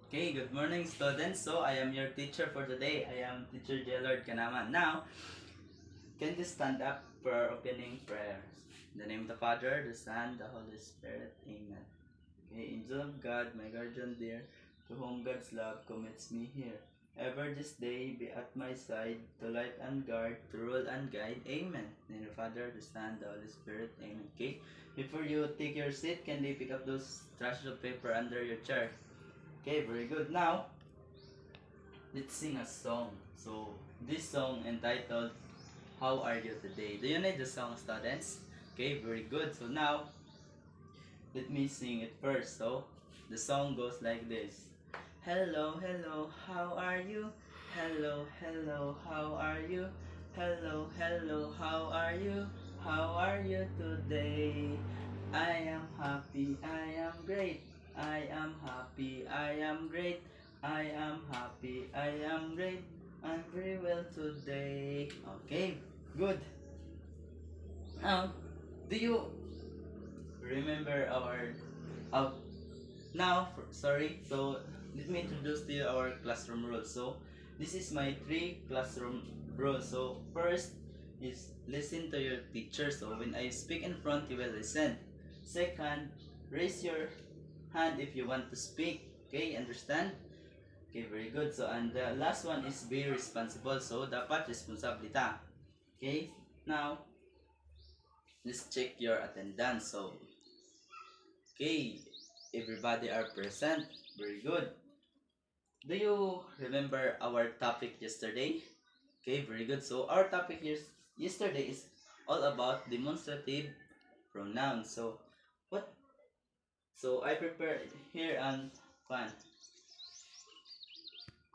Okay, good morning students. So I am your teacher for today. I am teacher Jailord Kanaman. Now, can you stand up for our opening prayer? In the name of the Father, the Son, the Holy Spirit. Amen. Okay, angel of God, my guardian dear, to whom God's love commits me here. Ever this day be at my side, to light and guard, to rule and guide. Amen. In the name of the Father, the Son, the Holy Spirit. Amen. Okay, before you take your seat, can you pick up those trashes of paper under your chair? Okay, very good. Now, let's sing a song. So, this song entitled How Are You Today? Do you know the song, students? Okay, very good. So now, let me sing it first. So, the song goes like this. Hello, hello, how are you? Hello, hello, how are you? Hello, hello, how are you? How are you today? I am happy, I am great. I am happy, I am great. I am happy, I am great. I'm very well today. Okay, good. Now, do you remember our uh, sorry, so let me introduce to you our classroom rules. So this is my three classroom rules. So first is listen to your teacher. So when I speak in front, you will listen. Second, raise your hand if you want to speak. Okay, understand? Okay, very good. So and the last one is be responsible. So dapat responsable ta. Okay, now let's check your attendance. So okay, everybody are present. Very good. Do you remember our topic yesterday? Okay, very good. So our topic yesterday is all about demonstrative pronouns. So what? So I prepared here and one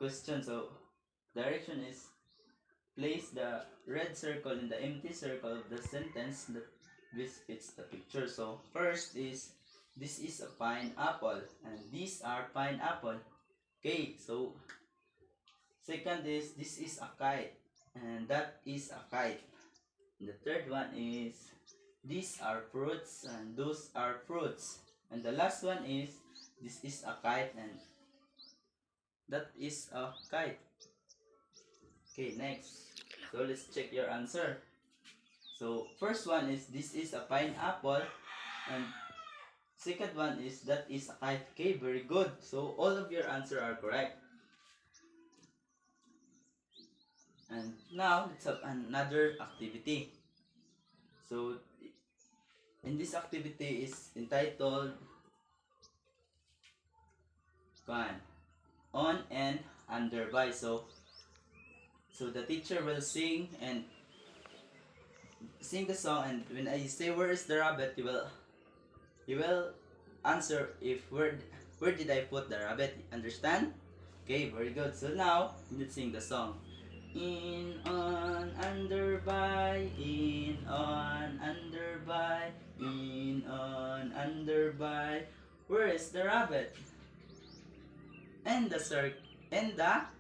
question. So direction is place the red circle in the empty circle of the sentence that this fits the picture. So first is this is a pineapple and these are pineapple. Okay, so second is this is a kite and that is a kite. And the third one is these are fruits and those are fruits. And the last one is this is a kite and that is a kite. Okay, next. So let's check your answer. So first one is this is a pineapple and second one is that is a kite. Okay, very good. So all of your answer are correct. And now let's have another activity. So in this activity is entitled Kwan on and under by. So the teacher will sing the song, and when I say where is the rabbit, you will answer if where did I put the rabbit. Understand? Okay, very good. So now let's sing the song. In on under by, in on under by, in on under by. Where is the rabbit? And the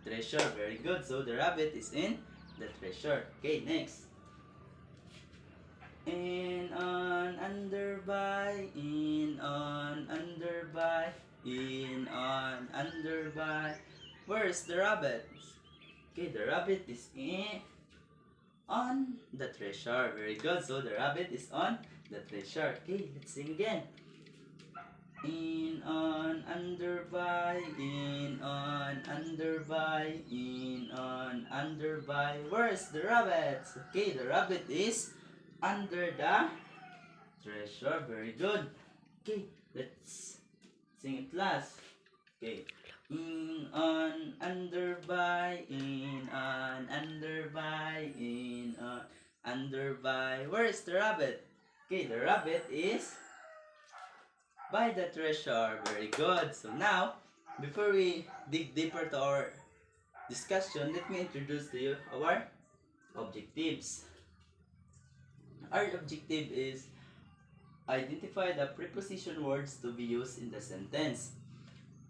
treasure. Very good. So the rabbit is in the treasure. Okay, next. In on under by, in on under by, in on under by. Where's the rabbit? Okay, the rabbit is in on the treasure. Very good. So the rabbit is on the treasure. Okay, let's sing again. In on under by, in on under by, in on under by. Where's the rabbit? Okay, the rabbit is under the treasure. Very good. Okay, let's sing it last. Okay. In on under by, in on under by, in on under by. Where's the rabbit? Okay, the rabbit is by the treasure. Very good. So now, before we dig deeper to our discussion, let me introduce to you our objectives. Our objective is identify the preposition words to be used in the sentence,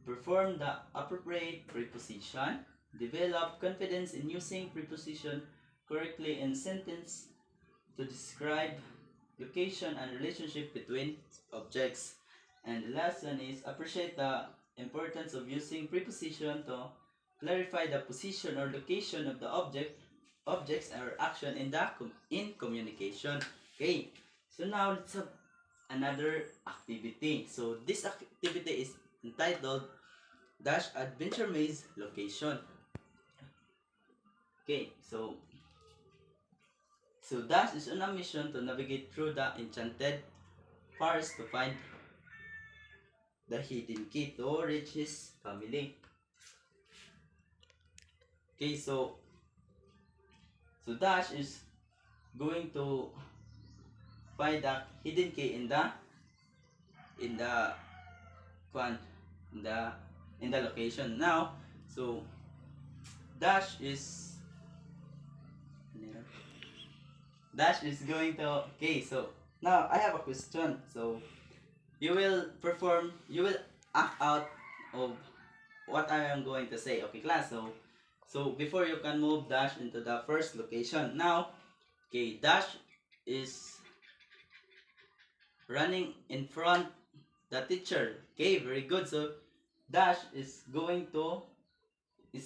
perform the appropriate preposition, develop confidence in using preposition correctly in sentence to describe location and relationship between objects. And the last one is appreciate the importance of using preposition to clarify the position or location of the objects or action in communication. Okay, so now let's have another activity. So this activity is entitled Dash Adventure Maze Location. Okay, so Dash is on a mission to navigate through the enchanted forest to find the hidden key to reach his family. Okay, so Dash is going to find the hidden key in the location. Now, so Dash is going to, okay, so now I have a question. So you will act out of what I am going to say. Okay, class. So before you can move Dash into the first location. Now, okay, Dash is running in front the teacher. Okay, very good. So Dash is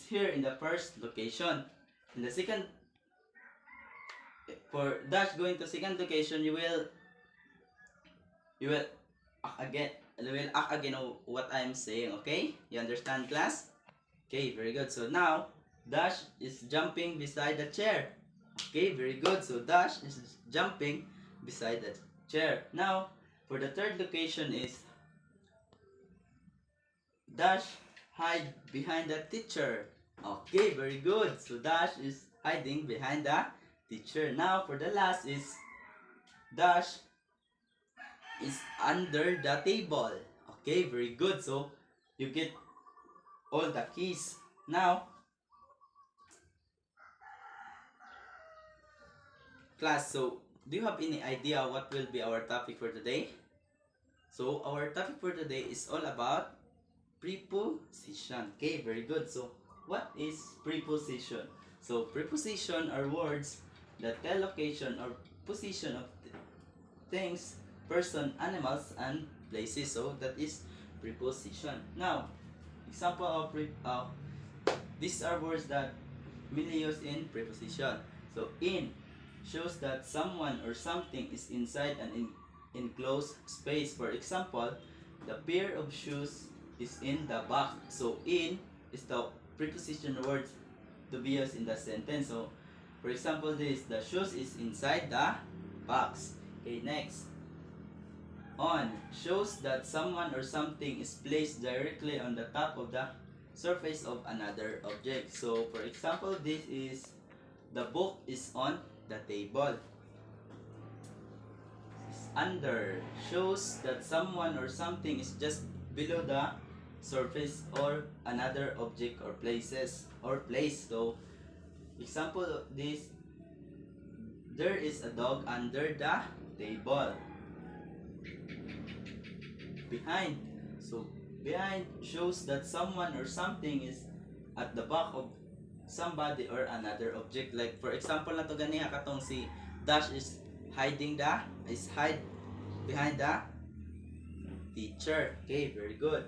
here in the first location. In the second, for Dash going to second location, you will act again of what I am saying. Okay, you understand, class? Okay, very good. So now Dash is jumping beside the chair. Okay, very good. So Dash is jumping beside the chair. Now for the third location is Dash hide behind the teacher. Okay, very good. So Dash is hiding behind the teacher. Now for the last is Dash is under the table. Okay, very good. So you get all the keys. Now, class, so do you have any idea what will be our topic for today? So our topic for today is all about preposition. Okay, very good. So what is preposition? So preposition are words that tell location or position of things, person, animals, and places. So that is preposition. Now, example of these are words that mainly used in preposition. So in shows that someone or something is inside an enclosed space. For example, the pair of shoes is in the box. So in is the preposition word to be used in the sentence. So for example, the shoes is inside the box. Okay, next. On shows that someone or something is placed directly on the top of the surface of another object. So for example, this is the book is on the table. Under shows that someone or something is just below the surface or another object or place. So example of this, there is a dog under the table. Behind, so behind shows that someone or something is at the back of somebody or another object. Like for example na to ganiya katong si Dash is hide behind the teacher. Okay, very good.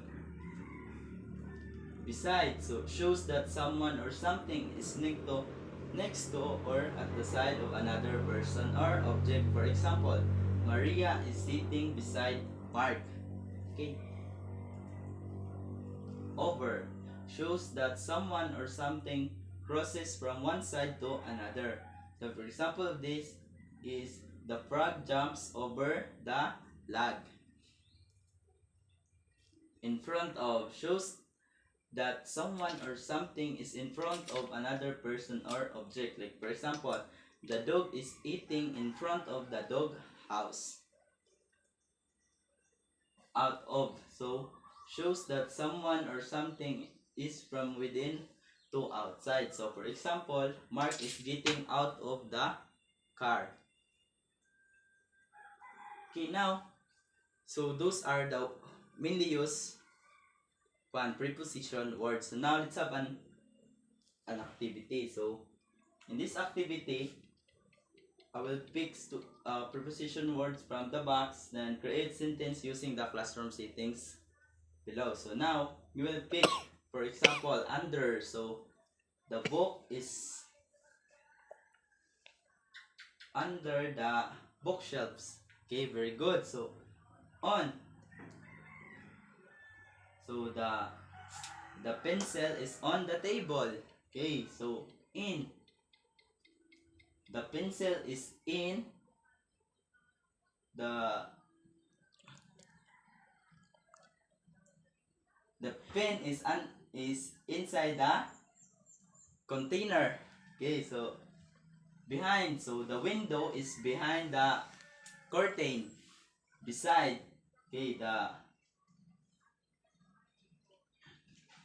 Besides, so shows that someone or something is next to or at the side of another person or object. For example, Maria is sitting beside Mark. Okay. Over shows that someone or something crosses from one side to another. So for example of this is the frog jumps over the log. In front of shows that someone or something is in front of another person or object. Like for example, the dog is eating in front of the dog house. Out of, so shows that someone or something is from within to outside. So for example, Mark is getting out of the car. Okay, now, so those are the mainly used preposition words. So now let's have an activity. So in this activity, I will pick preposition words from the box, then create sentence using the classroom settings below. So now, you will pick, for example, under. So the book is under the bookshelves. Okay, very good. So on. So the pencil is on the table. Okay, so in. The pencil is in the pen is inside the container. Okay, so behind. So the window is behind the curtain. Beside. Okay, the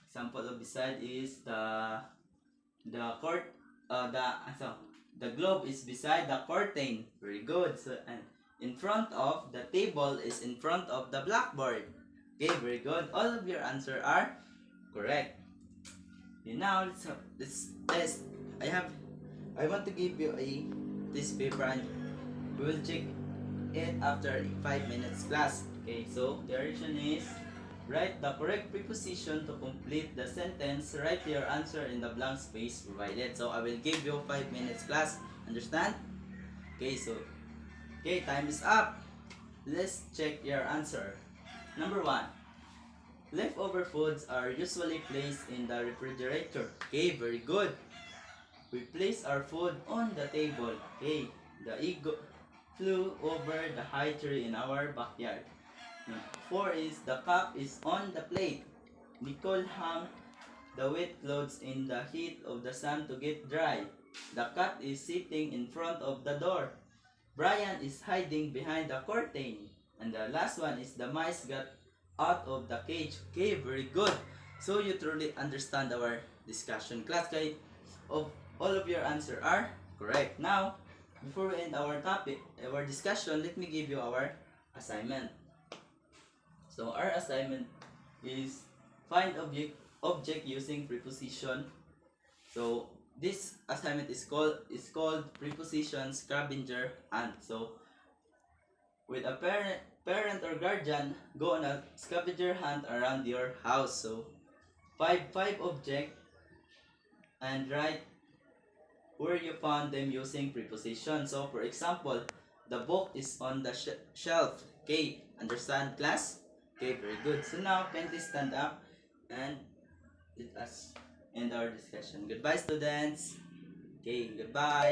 example of beside is the court the globe is beside the curtain. Very good. So and in front of the table is in front of the blackboard. Okay, very good. All of your answer are correct. Okay, now let's test. I want to give you this paper and we will check it after 5 minutes class. Okay, so the direction is write the correct preposition to complete the sentence. Write your answer in the blank space provided. So I will give you 5 minutes class. Understand? Okay, so time is up. Let's check your answer. Number 1. Leftover foods are usually placed in the refrigerator. Okay, very good. We place our food on the table. Okay, the eagle flew over the high tree in our backyard. 4 is the cup is on the plate. Nicole hung the wet clothes in the heat of the sun to get dry. The cat is sitting in front of the door. Brian is hiding behind the curtain. And the last one is the mice got out of the cage. Okay, very good. So you truly understand our discussion class. Okay, of all of your answer are correct. Now, before we end our topic, our discussion, let me give you our assignment. So our assignment is find object using preposition. So this assignment is called preposition scavenger hunt. So with a parent or guardian, go on a scavenger hunt around your house. So five object and write where you found them using preposition. So for example, the book is on the shelf. Okay, understand class? Okay, very good. So now kindly stand up and let us end our discussion. Goodbye students. Okay, goodbye.